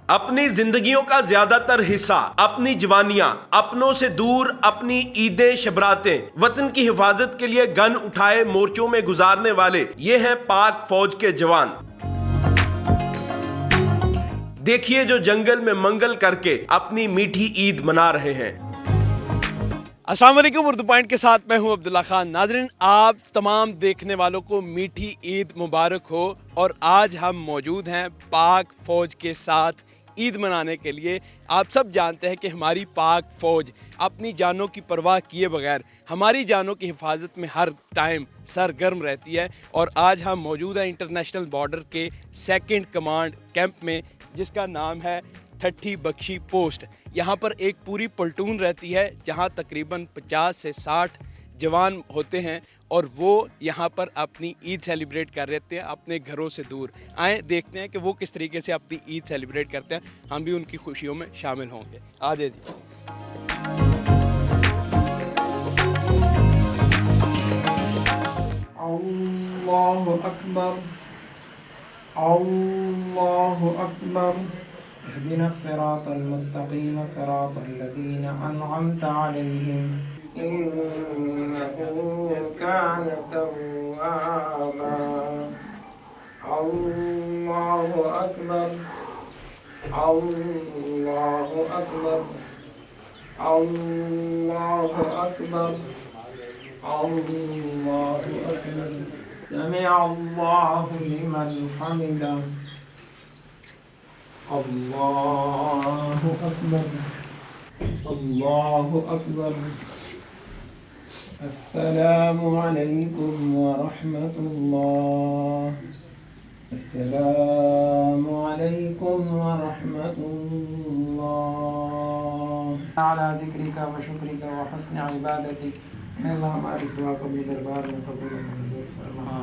अपनी जिंदगियों का ज्यादातर हिस्सा, अपनी जवानियां अपनों से दूर, अपनी ईदें शबरातें वतन की हिफाजत के लिए गन उठाए मोर्चों में गुजारने वाले ये हैं पाक फौज के जवान। देखिए जो जंगल में मंगल करके अपनी मीठी ईद मना रहे हैं। अस्सलाम वालेकुम, उर्दू पॉइंट के साथ मैं हूं अब्दुल्ला खान। नाज़रीन, आप तमाम देखने वालों को मीठी ईद मुबारक हो। और आज हम मौजूद हैं पाक फ़ौज के साथ ईद मनाने के लिए। आप सब जानते हैं कि हमारी पाक फ़ौज अपनी जानों की परवाह किए बगैर हमारी जानों की हिफाजत में हर टाइम सरगर्म रहती है। और आज हम मौजूद हैं इंटरनेशनल बॉर्डर के सेकंड कमांड कैंप में, जिसका नाम है ठट्ठी बख्शी पोस्ट। यहाँ पर एक पूरी प्लटून रहती है जहाँ तकरीबन 50 से 60 जवान होते हैं और वो यहाँ पर अपनी ईद सेलिब्रेट कर रहे हैं अपने घरों से दूर। आए देखते हैं कि वो किस तरीके से अपनी ईद सेलिब्रेट करते हैं, हम भी उनकी खुशियों में शामिल होंगे। आ जाइए जी। अल्लाहु अकबर, अल्लाहु अकबर। इहदिना सिरातल मुस्तकीम सिरातल लज़ीना अनअमता अलैहिम इन्नहु कान तव्वाबा। अल्लाहु अकबर, अल्लाहु अकबर, अल्लाहु अकबर, अल्लाहु अकबर। समिअ अल्लाहु लिमन हमिदा। अल्लाहु अकबर, अल्लाहु अकबर। अस्सलामु अलैकुम व रहमतुल्लाह, अस्सलामु अलैकुम व रहमतुल्लाह। अला ज़िक्रिका व शुक्रिका व हुस्नि इबादतिक। अल्लाह हमारी दुआ को भी दरबार में कबूल मंजूर फरमा।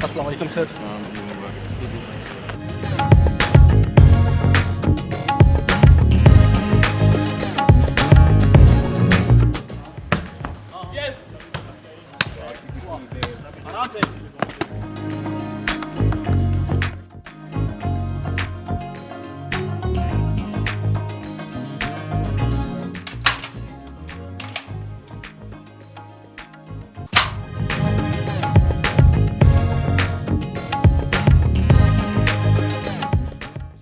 अस्सलाम वालेकुम सर।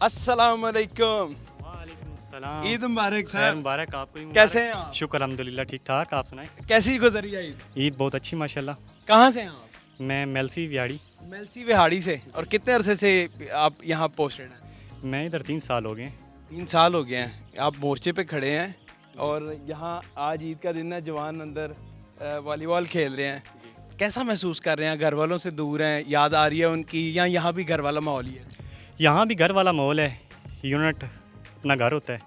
अस्सलाम वालेकुम। वालेकुम ईद मुबारक सर। सर। मुबारक आपको भी मुबारक। कैसे हैं आप? शुक्र अल्हम्दुलिल्लाह, ठीक ठाक। आप सुनाएं। कैसी गुजरी है ईद? ईद बहुत अच्छी माशाल्लाह। कहाँ से हैं आप? मैं मेलसी विहाड़ी। मेलसी विहाड़ी से। और कितने अरसे से आप यहाँ पोस्टेड हैं? मैं इधर 3 साल हो गए। 3 साल हो गए हैं। आप मोर्चे पे खड़े हैं और यहाँ आज ईद का दिन है, जवान अंदर वॉलीबॉल खेल रहे हैं। कैसा महसूस कर रहे हैं? घर वालों से दूर हैं, याद आ रही है उनकी, या यहाँ भी घर वाला माहौल ही है? यहाँ भी घर वाला माहौल है। यूनिट अपना घर होता है।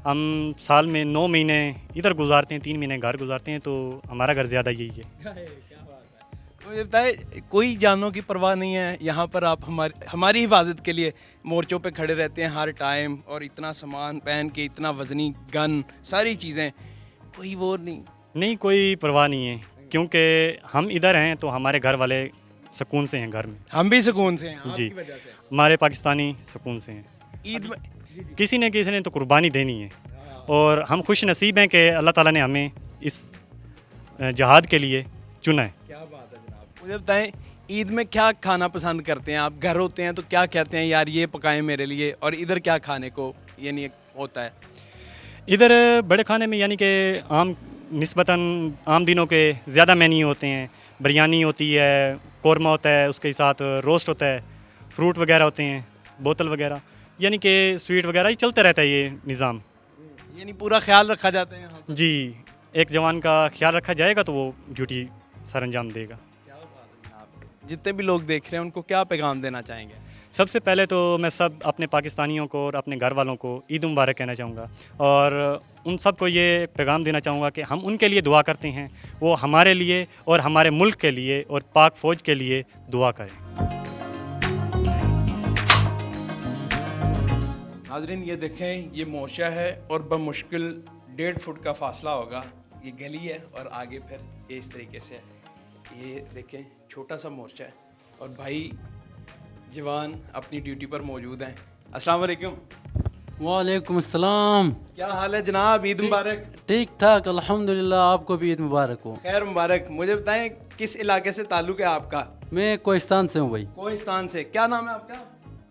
हम साल में 9 महीने इधर गुजारते हैं, 3 महीने घर गुजारते हैं, तो हमारा घर ज़्यादा यही है। मुझे बताए, कोई जानों की परवाह नहीं है यहाँ पर? आप हमारी हिफाजत के लिए मोर्चों पे खड़े रहते हैं हर टाइम, और इतना सामान पहन के, इतना वजनी गन, सारी चीज़ें, कोई वो नहीं, कोई परवाह नहीं है, क्योंकि हम इधर हैं तो हमारे घर वाले सुकून से हैं घर में। हम भी सुकून से हैं जी, आपकी वजह से। हमारे पाकिस्तानी सुकून से हैं। ईद में किसी ने तो कुर्बानी देनी है, और हम खुश नसीब हैं कि अल्लाह ताला ने हमें इस जहाद के लिए चुना है। क्या बात है जनाब। मुझे बताएं, ईद में क्या खाना पसंद करते हैं आप? घर होते हैं तो क्या कहते हैं, यार ये पकाएं मेरे लिए, और इधर क्या खाने को यानी होता है? इधर बड़े खाने में यानी कि आम निस्बतन आम दिनों के ज़्यादा मेन्यू होते हैं। बिरयानी होती है, कौरमा होता है, उसके साथ रोस्ट होता है, फ्रूट वगैरह होते हैं, बोतल वगैरह, यानी कि स्वीट वगैरह ही चलता रहता है ये निज़ाम। यानी पूरा ख्याल रखा जाता है यहाँ पर? जी, एक जवान का ख्याल रखा जाएगा तो वो ड्यूटी सर अंजाम देगा। जितने भी लोग देख रहे हैं उनको क्या पैगाम देना चाहेंगे? सबसे पहले तो मैं सब अपने पाकिस्तानियों को और अपने घर वालों को ईद मुबारक कहना चाहूँगा, और उन सब को ये पैगाम देना चाहूँगा कि हम उनके लिए दुआ करते हैं, वो हमारे लिए और हमारे मुल्क के लिए और पाक फ़ौज के लिए दुआ करें। नाज़रीन ये देखें, ये मोर्चा है और बमुश्किल 1.5 फुट का फासला होगा। ये गली है और आगे फिर ये इस तरीके से है। ये देखें छोटा सा मोर्चा है और भाई जवान अपनी ड्यूटी पर मौजूद हैं। अस्सलाम वालेकुम। वालेकुम अस्सलाम। क्या हाल है जनाब? ईद मुबारक। ठीक ठाक अल्हम्दुलिल्लाह, आपको भी ईद मुबारक हो। खैर मुबारक। मुझे बताएं किस इलाके से ताल्लुक़ है आपका? मैं कोहिस्तान से हूँ भाई, कोहिस्तान से। क्या नाम है आपका?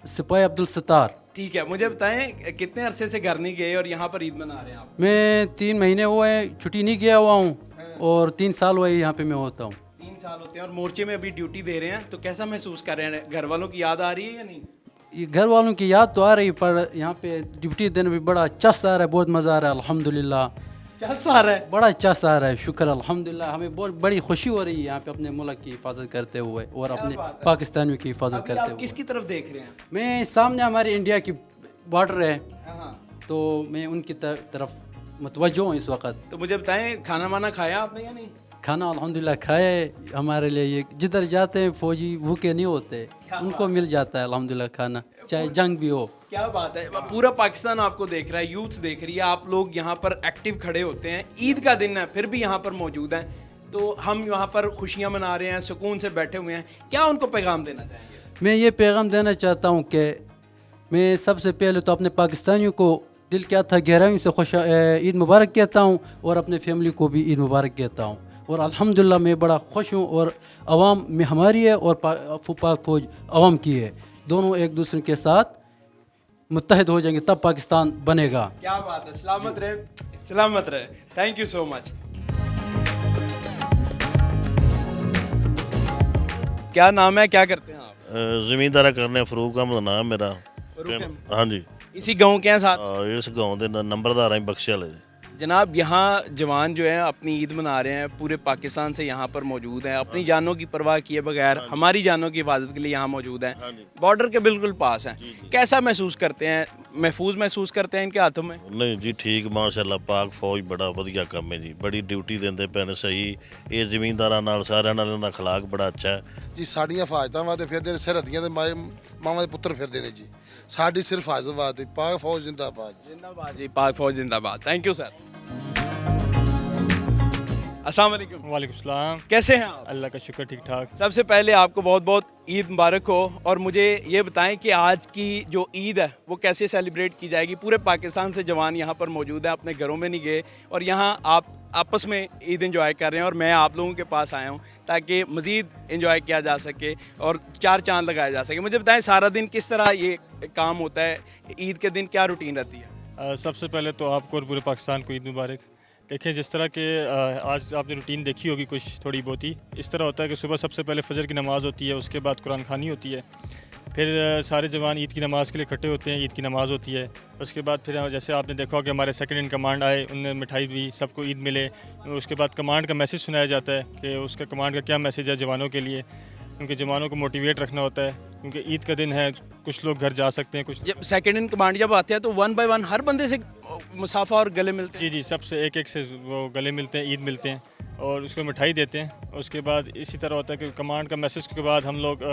सिपाही अब्दुल सत्तार। ठीक है, मुझे बताएं कितने अरसे से घर नहीं गए और यहाँ पर ईद मना रहे हैं आप? मैं 3 महीने हुए छुट्टी नहीं गया हुआ हूँ और 3 साल हुए यहाँ पे मैं होता हूँ। 3 साल होते हैं और मोर्चे में अभी ड्यूटी दे रहे हैं, तो कैसा महसूस कर रहे हैं? घर वालों की याद आ रही है या नहीं? ये घर वालों की याद तो आ रही, पर यहाँ पे ड्यूटी देने में बड़ा चस्स आ रहा है, बहुत मज़ा आ रहा है अल्हम्दुलिल्लाह। चस्स आ रहा है? बड़ा चस्स आ रहा है, शुक्र अल्हम्दुलिल्लाह। हमें बहुत बड़ी खुशी हो रही है यहाँ पे अपने मुल्क की हिफाजत करते हुए और अपने पाकिस्तानियों की हिफाजत अभी करते आप हुए। किसकी तरफ देख रहे हैं? मैं सामने हमारे इंडिया की बॉर्डर है, हाँ। तो मैं उनकी तरफ मुतवज्जो हूँ इस वक्त। तो मुझे बताएं खाना वाना खाया आपने या नहीं? खाना अल्हम्दुलिल्लाह खाए। हमारे लिए ये जिधर जाते हैं फौजी भूखे नहीं होते, उनको मिल जाता है अल्हम्दुलिल्लाह खाना, चाहे जंग भी हो। क्या बात है, पूरा पाकिस्तान आपको देख रहा है, यूथ देख रही है, आप लोग यहाँ पर एक्टिव खड़े होते हैं। ईद का दिन है फिर भी यहाँ पर मौजूद हैं, तो हम यहाँ पर खुशियाँ मना रहे हैं, सुकून से बैठे हुए हैं। क्या उनको पैगाम देना चाहेंगे? मैं ये पैगाम देना चाहता हूँ कि मैं सबसे पहले तो अपने पाकिस्तानियों को दिल क्या था गहराइयों से खुश ईद मुबारक कहता हूँ और अपने फैमिली को भी ईद मुबारक कहता हूँ। और अल्हम्दुलिल्लाह मैं बड़ा खुश हूँ और अवाम में हमारी है और पाक फौज अवाम की है, दोनों एक दूसरे के साथ मुत्तहिद हो जाएंगे तब पाकिस्तान बनेगा। क्या बात है, सलामत रहे, सलामत रहे। Thank you so much. क्या नाम है, क्या करते हैं आप? ਜ਼ਮੀਂਦਾਰਾ ਕਰਨੇ ਫਰੂਕ ਅਹਿਮਦ ਨਾਮ ਮੇਰਾ। ਹਾਂਜੀ इसी गांव के हैं साथ? ਇਸ गाँव ਦੇ ਨੰਬਰਦਾਰ ਹਾਂ ਬਖਸ਼ੇ ਵਾਲੇ ਦੇ। जनाब यहाँ जवान जो है अपनी ईद मना रहे हैं, पूरे पाकिस्तान से यहाँ पर मौजूद हैं, अपनी जानों की परवाह किए बगैर हमारी जानों की हिफाजत के लिए यहाँ मौजूद हैं, बॉर्डर के बिल्कुल पास हैं। कैसा महसूस करते हैं? महफूज महसूस करते हैं इनके हाथों में? ਨਹੀਂ ਜੀ ਠੀਕ ਮਾਸ਼ਾਅੱਲਾ, ਪਾਕ ਫੌਜ ਬੜਾ ਵਧੀਆ ਕੰਮ ਹੈ ਜੀ, ਬੜੀ ਡਿਊਟੀ ਦਿੰਦੇ ਪਏ ਨੇ ਸਹੀ। ਇਹ ਜ਼ਮੀਂਦਾਰਾਂ ਨਾਲ ਸਾਰਿਆਂ ਨਾਲ ਇਹਨਾਂ ਦਾ ਅਖਲਾਕ ਬੜਾ ਅੱਛਾ ਹੈ ਜੀ। ਸਾਡੀਆਂ ਹਿਫਾਜ਼ਤਾਂ ਵਾਸਤੇ ਫਿਰਦੇ ਨੇ, ਸਰਹੱਦੀਆਂ ਦੇ ਮਾਵਾਂ ਦੇ ਪੁੱਤਰ ਫਿਰਦੇ ਨੇ ਜੀ, ਸਾਡੀ ਸਿਰਫ ਹਿਫਾਜ਼ਤ ਵਾਸਤੇ। ਪਾਕ ਫੌਜ जिंदाबाद। जिंदाबाद जी, पाक फौज जिंदाबाद। Thank you sir. अस्सलाम वालेकुम। वालेकुम सलाम। कैसे हैं आप? अल्लाह का शुक्र, ठीक ठाक। सबसे पहले आपको बहुत बहुत ईद मुबारक हो और मुझे ये बताएं कि आज की जो ईद है वो कैसे सेलिब्रेट की जाएगी? पूरे पाकिस्तान से जवान यहाँ पर मौजूद हैं, अपने घरों में नहीं गए और यहाँ आप आपस में ईद एंजॉय कर रहे हैं और मैं आप लोगों के पास आया हूँ ताकि मज़ीद एंजॉय किया जा सके और 4 चांद लगाया जा सके। मुझे बताएं सारा दिन किस तरह ये काम होता है, ईद के दिन क्या रूटीन रहती है? सबसे पहले तो आपको और पूरे पाकिस्तान को ईद मुबारक। देखिए जिस तरह के आज आपने रूटीन देखी होगी कुछ थोड़ी बहुत ही, इस तरह होता है कि सुबह सबसे पहले फजर की नमाज़ होती है, उसके बाद कुरान खानी होती है, फिर सारे जवान ईद की नमाज़ के लिए इकट्ठे होते हैं, ईद की नमाज़ होती है। उसके बाद फिर जैसे आपने देखा कि हमारे सेकंड इन कमांड आए, उनने मिठाई दी, सबको ईद मिले। उसके बाद कमांड का मैसेज सुनाया जाता है कि उसका कमांड का क्या मैसेज है जवानों के लिए, क्योंकि जवानों को मोटिवेट रखना होता है, क्योंकि ईद का दिन है, कुछ लोग घर जा सकते हैं, कुछ जब सेकंड इन कमांड जब आते हैं तो 1 बाय 1 हर बंदे से मुसाफा और गले मिलते हैं? जी सबसे एक से वो गले मिलते हैं, ईद मिलते हैं और उसको मिठाई देते हैं। उसके बाद इसी तरह होता है कि कमांड का मैसेज के बाद हम लोग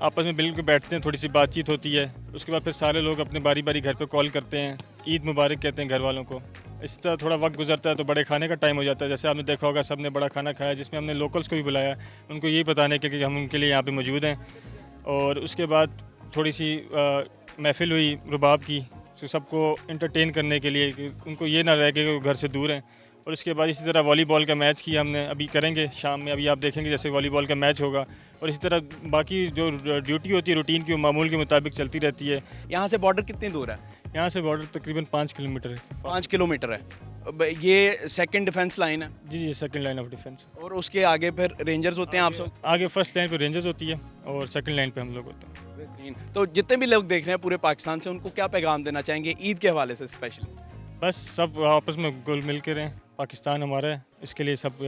आपस में मिल के बैठते हैं, थोड़ी सी बातचीत होती है। उसके बाद फिर सारे लोग अपने बारी बारी घर पे कॉल करते हैं, ईद मुबारक कहते हैं घर वालों को। इसी तरह थोड़ा वक्त गुजरता है तो बड़े खाने का टाइम हो जाता है। जैसे आपने देखा होगा सबने बड़ा खाना खाया, जिसमें हमने लोकल्स को भी बुलाया, उनको यही बताने के कि हम उनके लिए यहाँ पे मौजूद हैं। और उसके बाद थोड़ी सी महफिल हुई रुबाब की, तो सबको इंटरटेन करने के लिए कि उनको ये ना रहे कि वो घर से दूर हैं। और उसके बाद इसी तरह वॉलीबॉल का मैच किया हमने, अभी करेंगे शाम में, अभी आप देखेंगे जैसे वॉलीबॉल का मैच होगा। और इसी तरह बाकी जो ड्यूटी होती है रूटीन की, वो मामूल के मुताबिक चलती रहती है। यहाँ से बॉर्डर कितनी दूर है? यहाँ से बॉर्डर तकरीबन 5 किलोमीटर है। 5 किलोमीटर है। ये सेकंड डिफेंस लाइन है? जी सेकंड लाइन ऑफ डिफेंस। और उसके आगे फिर रेंजर्स होते हैं? आप सब आगे फर्स्ट लाइन पे रेंजर्स होती है और सेकंड लाइन पे हम लोग होते हैं। तो जितने भी लोग देख रहे हैं पूरे पाकिस्तान से, उनको क्या पैगाम देना चाहेंगे ईद के हवाले से स्पेशली? बस सब आपस में घुल मिल के रहें, पाकिस्तान हमारा है, इसके लिए सब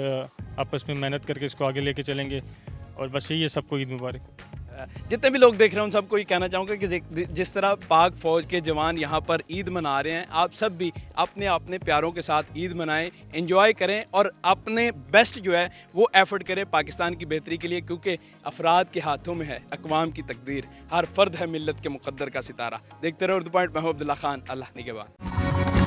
आपस में मेहनत करके इसको आगे लेके चलेंगे और बस यही है, सबको ईद मुबारक। जितने भी लोग देख रहे हैं उन सबको ये कहना चाहूँगा कि जिस तरह पाक फ़ौज के जवान यहाँ पर ईद मना रहे हैं, आप सब भी अपने अपने प्यारों के साथ ईद मनाएं, एंजॉय करें और अपने बेस्ट जो है वो एफर्ट करें पाकिस्तान की बेहतरी के लिए, क्योंकि अफराद के हाथों में है अक़वाम की तकदीर, हर फर्द है मिल्लत के मुक़द्दर का सितारा। देखते रहो उर्दू पॉइंट, मैं हूं अब्दुल्ला खान, अल्लाह निगहबान।